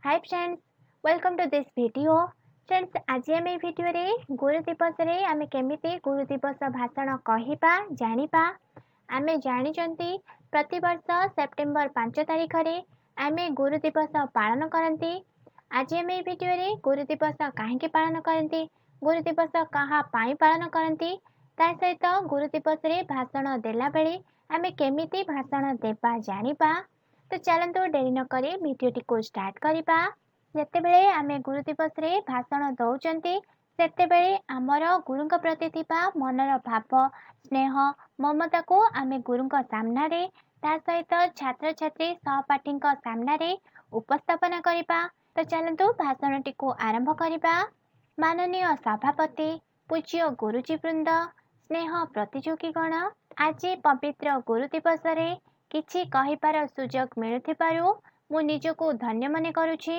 Hi friends, welcome to this video. Friends, आज आम video रे गुरु दिवस रे आमे केमिति गुरु दिवस भाषण कहिबा जानिबा आमे जानिचंती प्रतिवर्ष सेप्टेम्बर 5 तारिख रे आमे गुरु दिवस पालन करंती। आज आम भिडियो रे गुरु दिवस काहेकि पालन करंती, गुरु दिवस कहा पाई पालन करंती, ता सहित गुरु दिवस रे भाषण देला बेले आमे केमिति भाषण देबा जानिबा। तो चलतु डेरी न करी भिडियोटी को स्टार्ट करिबा। जेतेबेले आमे गुरु दिवस रे भाषण दउचंती सेतेबेले आमर गुरुंक प्रति थिबा मनर भाव स्नेह ममता को आमे गुरुंक सामना रे ता सहित छात्र छात्री सहपाठींक सामना रे उपस्थापन करिबा। तो चलतु भाषणटी को आरंभ करिबा। माननीय सभापति, पूज्य गुरुजी वृंद, स्नेह प्रतियोगी गण, आज पवित्र गुरु दिवस रे किछि कहिपार सुजोग मिलुथिबारु मु निजको धन्य मने करुछि।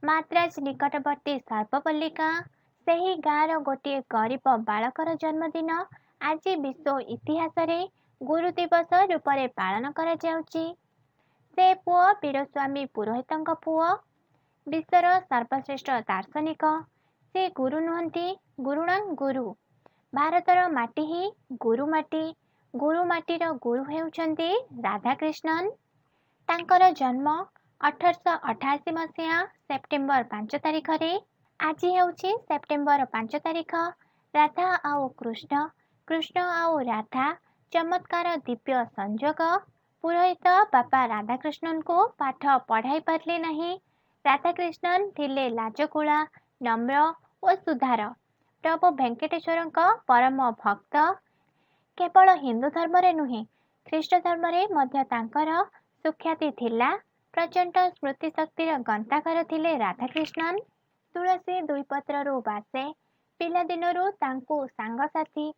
माद्राज निकटवर्ती सर्वपल्लिका सेही गाँर गोटे गरीब बालकर जन्मदिन आज विश्व इतिहास रे गुरु दिवस रूप में पालन करा जाउछि। से पुओ वीरस्वामी पुरोहितंक पुओ, विश्वर सर्वश्रेष्ठ दार्शनिक। से गुरु नुहंती, गुरुणां गुरु। भारतर माटी ही गुरु माटी। गुरु माटीर गुरु हेउछंती राधाकृष्णन। तांकर जन्म 1888 मसीहा सेप्टेम्बर 5 तारिख रे। आज हेउछि सेप्टेम्बर 5 तारिख। राधा आउ कृष्ण, कृष्ण आउ राधा चमत्कार दिव्य संजोग। पुरोहित बापा राधाकृष्णन को पाठ पढ़ाई पारले नहीं। राधाकृष्णन थिले लाजकुला, नम्र और सुधार। प्रभु वेंकटेश्वरंक परम भक्त। केवल हिंदू धर्म रे नुहे ख्रीष्ट धर्म रे मध्य तांकर सुख्याति थिला। प्रचंड स्मृति शक्तिर गंताकर थिले राधाकृष्णन। तुलसी दुई पत्ररु बासे। पिला दिनरु तांको सांगसाथी,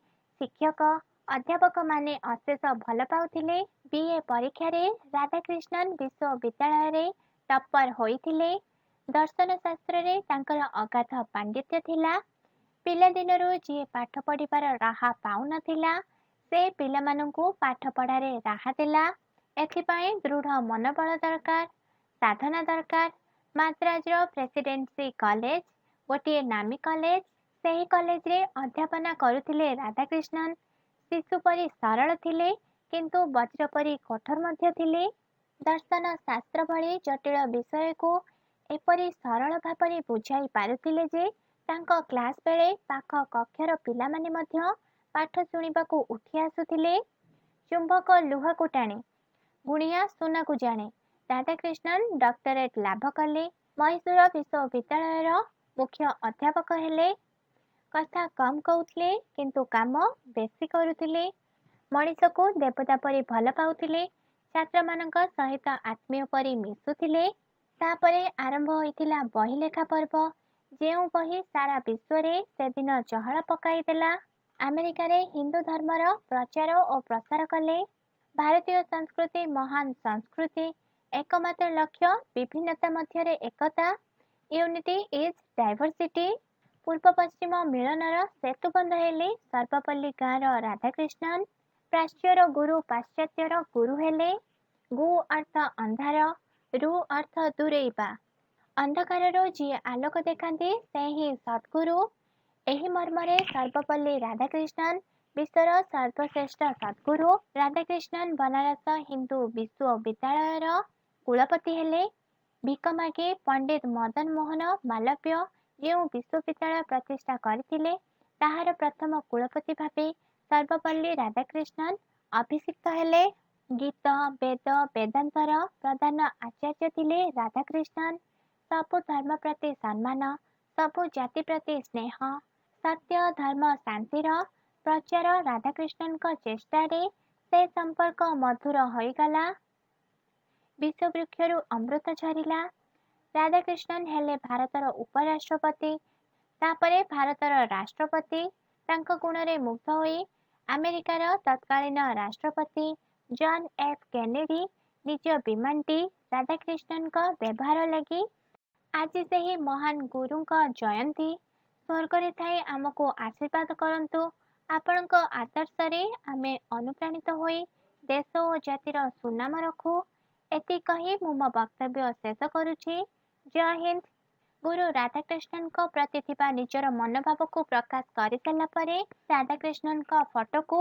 शिक्षक, अध्यापक माने अशेष भल पाउथिले। बीए परीक्षा रे राधाकृष्णन विश्वविद्यालय रे टप्पर होइथिले। दर्शन शास्त्र रे तांकर अगाध पांडित्य थिला। पिला दिनरु जे पाठ पढ़िबार राहा पाउ नथिला से पिलामानंकु पाठ पढ़ारे राहा देला। एथिपाई दृढ़ मनोबल दरकार, साधना दरकार। माद्राजर प्रेसिडेंसी कॉलेज गोटे नामी कॉलेज। सेही कॉलेज रे अध्यापना करुथिले राधाकृष्णन। शिशु परी सरल थिले किंतु वज्र परी कठोर मध्य थिले। दर्शन शास्त्र भली जटिल विषय को एपरी सरल भाବରେ बुझाई पारुथिले जे तांको क्लास बेले पाख कक्षर पिलामाने मध्य पाठ शुणिबाकू उठी आसुथिले। चुंबक लुहा को टाणे, गुणिया सोना को जाने। राधाकृष्णन डॉक्टरेट लाभ कले। मैसूर विश्वविद्यालय मुख्य अध्यापक हेले। कथा कम कहूथिले किंतु काम बेसी करुथिले। मनीष को देवता परी भल पाउथिले। छात्र मानक सहित आत्मीय परी मिसुथिले। तापरे आरंभ होइथिला बही लेखा पर्व। जेउ बही सारा विश्व रे से दिन चहल पकाई देला। अमेरिका रे हिंदू धर्मर प्रचार और प्रसार कले। भारतीय संस्कृति महान संस्कृति। एकमात्र लक्ष्य विभिन्नता मध्य एकता। Unity is diversity. पूर्व पश्चिम मिलनर सेतुबंध हेले सर्वपल्ली गाँर राधाकृष्णन। प्राच्यर गुरु पाश्चात्यर गुरु हेले। गु अर्थ अंधार, रु अर्थ दूरेइबा। अंधकार जी आलोक देखाती से ही सद्गुरु। एही मर्मरे सर्वपल्ली राधाकृष्णन विश्वर सर्वश्रेष्ठ सद्गुरु। राधाकृष्णन बनारस हिंदू विश्वविद्यालय कुलपति हेले। भिक मागे पंडित मदन मोहन मालव्य जो विश्वविद्यालय प्रतिष्ठा करथिले ताहार प्रथम कुलपति भावे सर्वपल्ली राधाकृष्णन अभिषिक्त हेले। गीत वेद वेदांतर प्रधान आचार्य थिले राधाकृष्णन। सबु धर्म प्रति सम्मान, सबु जाति प्रति स्नेह, सत्य धर्म शांतिर प्रचार राधाकृष्णन चेष्टा रे से संपर्क मधुर होइगला। विश्ववृक्षरु अमृत झरिला। राधाकृष्णन हेले भारतर उपराष्ट्रपति, तापरे भारतर राष्ट्रपति। तांको गुणरे मुग्ध होई अमेरिकार तत्कालीन राष्ट्रपति जॉन एफ केनेडी निज विमानटी राधाकृष्णन व्यवहार लगी। आज से ही महान गुरु जयंती। स्वर्ग रे थाई आमको आशीर्वाद करंतु। आपणक आदर्श रे आमे अनुप्राणित होई देश और जातिर सुनाम रखू। एति कही मु मो वक्तव्य शेष करुछि। जय हिंद। गुरु राधाकृष्णनଙ୍କ प्रति ଥିବା ନିଜର ମନୋଭାବକୁ ପ୍ରକାଶ କରିସାରିଲା ପରେ ରାଧାକୃଷ୍ଣନଙ୍କ ଫଟୋକୁ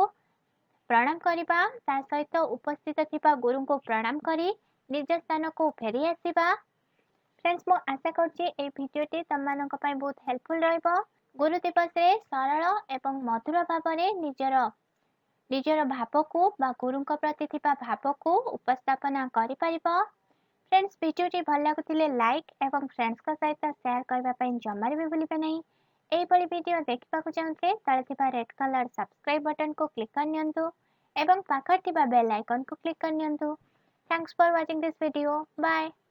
ପ୍ରଣାମ କରିବା, ତା ସହିତ ଉପସ୍ଥିତ ଥିବା ଗୁରୁଙ୍କୁ ପ୍ରଣାମ କରି ନିଜ ସ୍ଥାନକୁ ଫେରି ଆସିବା। ଫ୍ରେଣ୍ଡସ୍, ମୁଁ ଆଶା କରୁଛି ଏହି ଭିଡ଼ିଓଟି ତମମାନଙ୍କ ପାଇଁ ବହୁତ ହେଲ୍ପଫୁଲ୍ ରହିବ। ଗୁରୁ ଦିବସରେ ସରଳ ଏବଂ ମଧୁର ଭାବରେ ନିଜର ଭାବକୁ ବା ଗୁରୁଙ୍କ ପ୍ରତି ଥିବା ଭାବକୁ ଉପସ୍ଥାପନା କରିପାରିବ। ଫ୍ରେଣ୍ଡସ୍, ଭିଡ଼ିଓଟି ଭଲ ଲାଗୁଥିଲେ ଲାଇକ୍ ଏବଂ ଫ୍ରେଣ୍ଡସ୍ଙ୍କ ସହିତ ସେୟାର କରିବା ପାଇଁ ଜମାରେ ବି ଭୁଲିବେ ନାହିଁ। ଏହିଭଳି ଭିଡ଼ିଓ ଦେଖିବାକୁ ଚାହୁଁଥିଲେ ତଳେ ଥିବା ରେଡ୍ କଲର୍ ସବସ୍କ୍ରାଇବ୍ ବଟନକୁ କ୍ଲିକ୍ କରିନିଅନ୍ତୁ ଏବଂ ପାଖରେ ଥିବା ବେଲ୍ ଆଇକନକୁ କ୍ଲିକ୍ କରିନିଅନ୍ତୁ। Thanks for watching this video. Bye.